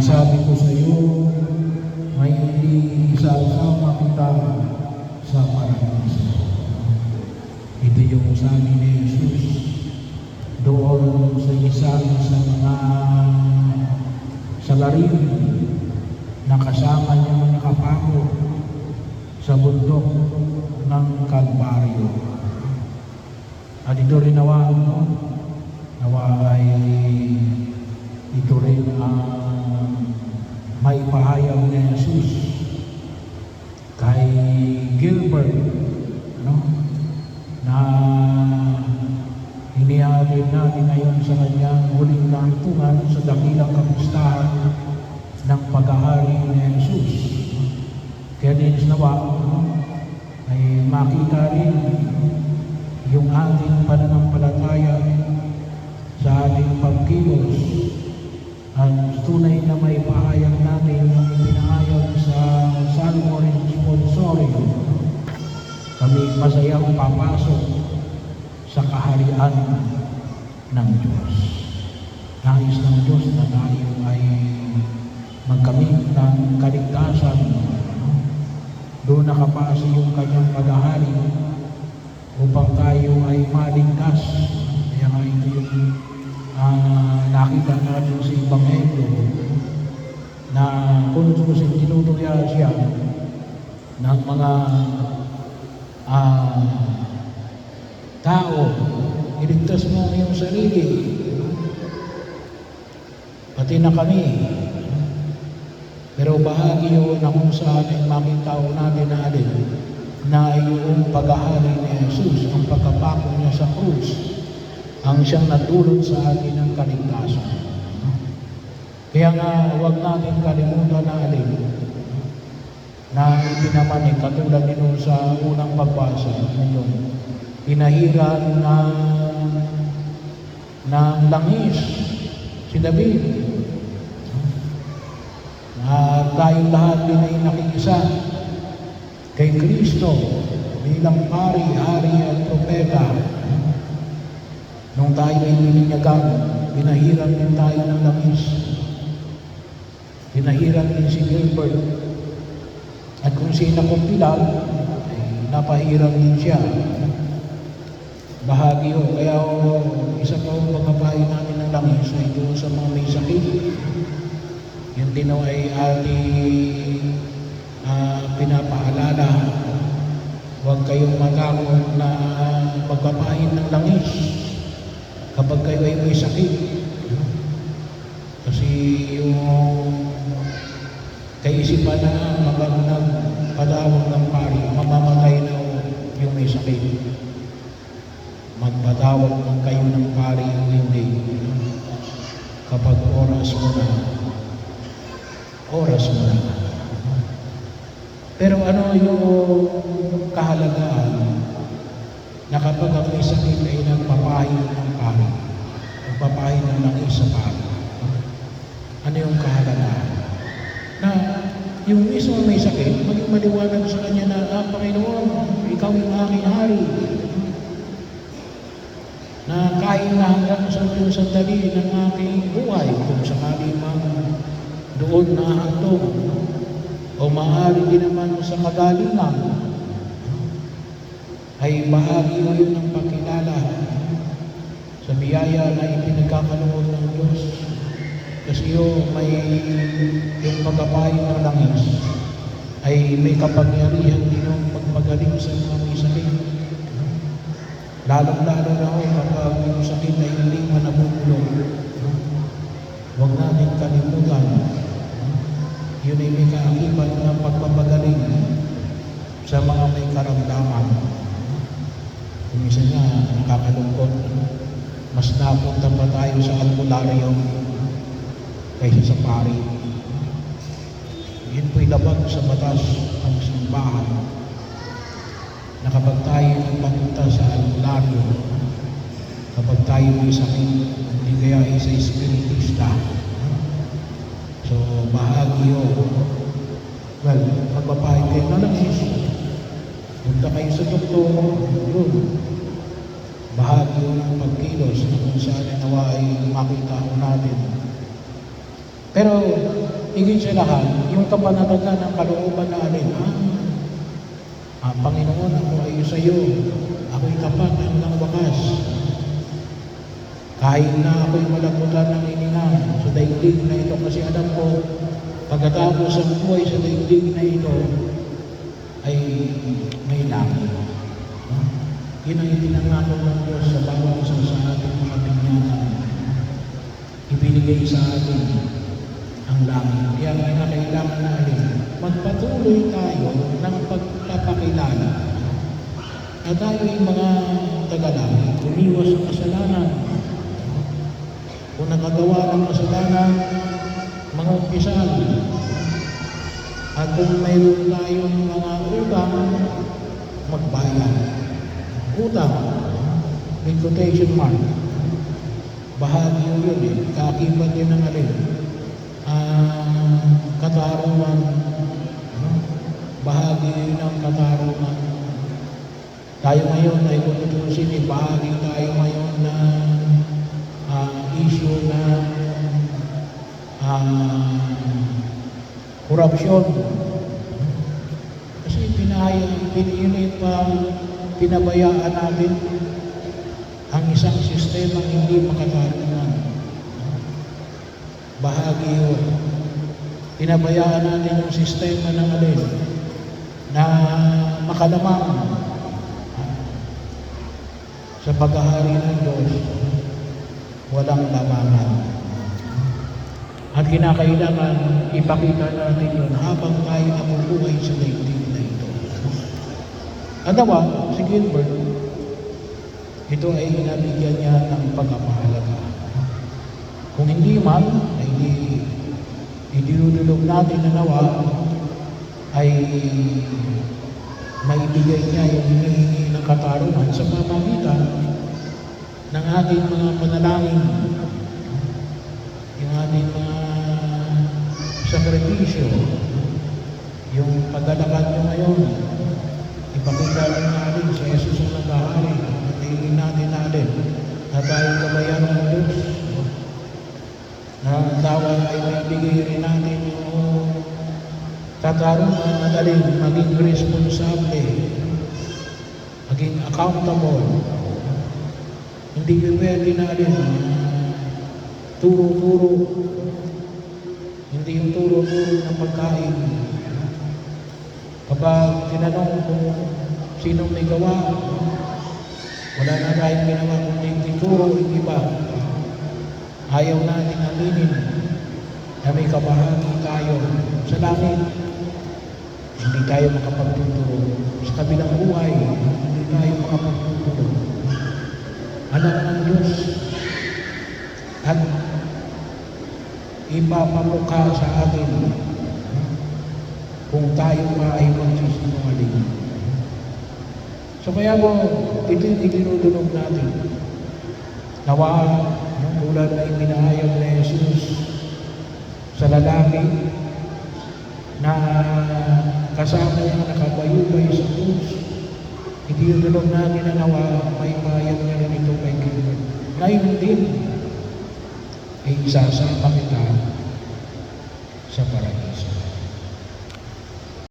Sinasabi ko sa iyo, may hindi isa-sama kita sa paraiso. Ito yung sabi ni Jesus doon sa isang sa mga salarin na kasama niya nakapako sa bundok ng Kalbaryo. At ito rin nawa ay ito rin maipahayag ni Jesus kay Gilbert, na hinihalin natin ngayon sa kanyang huling kampungan sa dakilang kapistahan ng paghahari ni Jesus. Kaya din nawa ay makita rin yung ating pananampalataya sa ating pagkilos at tunay na may pahayag natin yung pinahayag sa Salmo Responsorium. Kami masayang papasok sa kaharian ng Diyos. Nais ng Diyos na tayo ay magkamit ng kaligtasan. Doon nakapasa yung kanyang paghahari upang tayo ay maligtas. Kaya nga ito yung nakita natin sa Ebanghelyo na kung tinutuya siya ng mga tao, iligtas mo ang iyong sarili, pati na kami. Pero bahagi yun na kung saan ay makita natin na alin na yung paghahari ni Jesus, ang pagkapako niya sa krus, ang siyang natulot sa atin ng kaligtasan. Kaya nga, huwag natin kalimutan na alin na ipinaman katulad nito sa unang pagbasa ngayon. Pinahiran ng langis si David. Tayong lahat din ay nakikisa kay Kristo bilang pari, hari at propeta. Nung tayo ay nilinyagang, pinahiran din tayo ng langis. Pinahiran din si Gilbert. At kung sino kumpilan, ay napahiran din siya. Bahagi ho. Kaya isa pa ang pagkapahin natin ng langis ay doon sa mga may sakit. Yun din ay ating pinapaalala. Huwag kayong matakot na magpapahin ng langis kapag kayo ay may sakit. Kasi yung kaisipan na kapag nagpadawag ng pari, mamamatay na yung may sakit. Magpadawag ng kayo ng pari o hindi. Kapag oras mo na. Pero ano yung kahalagahan na kapag ang may sakit ay nagpapahin ng pari, nagpapahin ng langis sa pari? Ano yung kahalagahan? Na yung mismo may sakit, maging maliwanag sa kanya na, Panginoon, ikaw yung aking hari. Na kahit na hanggang sa sandali ng aking buhay, kung sakali mang doon nahandog, o maaari din naman sa kagalingan, ay bahagi mo yun ng pagkilala sa biyaya na ipinagkakaloob ng Diyos. Kasi yung pagkapahin ng langis ay may kapangyarihan din yung pagpagaling sa mga may sakit. Lalong-lalo na kapag yung sakit ay hindi man nabubulong. Huwag natin kalimutan. Yun ay may kaakibat ng pagpapagaling sa mga may karamdaman. Minsan nga, nakakalungkot. Mas napunta pa tayo sa albularyo kaysa sa pari. Yun po'y labag sa batas ng simbahan na kapag tayo nagpapunta sa albularyo, kapag tayo may sakit, hindi kaya isa espiritista. So, bahagi yun. Well, magpapahin kayo na lang punta kayo sa doktor, yun. Bahagi yun ng pagkilos na kung saan nawa ay makita ko natin Pero higit sa lahat, yung kapanatagan ng kalooban natin, Panginoon, ako ay sa iyo. Ako'y tapat hanggang wakas. Kahit na ako'y malabutan ng hininga sa daigdig na ito, kasi alam ko, pagkatapos ang buhay sa daigdig na ito, ay may langit. Yun ang itinangako ng Diyos sa bawat isa sa ating mga pinyatan. Ibinigay sa atin ang langit. Kaya kailangan natin magpatuloy tayo ng pagpapakilala na tayo ay mga tagalangit, umiwas sa kasalanan. Kung nakagawa ng kasalanan, mga umpisal. At kung mayroon tayong mga utang, magbayad. Utang, with quotation mark. Bahagi yun kaakibat yun ng alin. Katarungan. Bahagi ng katarungan. Tayo ngayon ay kung tutusin, bahagi tayo ngayon na issue na korupsyon. Kasi pinabayaan natin ang isang sistema hindi makatarungan. Bahagi yun. Pinabayaan natin yung sistema ng alin na makalamang sa paghahari ng Diyos, walang lamangan. At kinakailangan ipakita natin yun habang tayo nabubuhay sa daigdig na ito. At nawa, si Gilbert, ito ay nabigyan niya ng pagpapahalaga. Kung hindi man, ay idinudulog natin na nawa ay maibigay niya yung hinihingi ng katarungan sa pamamagitan ng ating mga panalangin, yung ating mga sakripisyo, yung paglalakad nyo ngayon, ipakita rin natin sa Jesus ang naghahari at hingin natin na tayo gabayan ng Diyos, na tawa ay maibigay rin natin yung katarungan na dalhin maging responsable, maging accountable. Hindi pwede natin turo-turo. Hindi yung turo-turo ng pagkain. Kapag tinanong kung sino may gawa, wala na tayong ginawa kundi ituro yung iba. Ayaw natin aminin na may kabahagi tayo sa langit. Hindi tayo makapagtuturo. Sa kabilang buhay, hindi tayo makapagtuturo. Alam ng Diyos at ipapamukha sa atin kung tayo pa ay magsisinungaling. So kaya mo, ito yung itinudulog natin. Nawa, tulad na ipinahayag na Jesus sa lalaki na kasama niya nakabayubay sa krus. Itinudulog natin na nawa, may payag niya rin ito kay Gilbert. Ngayon din, ay isasama kita sa paraiso.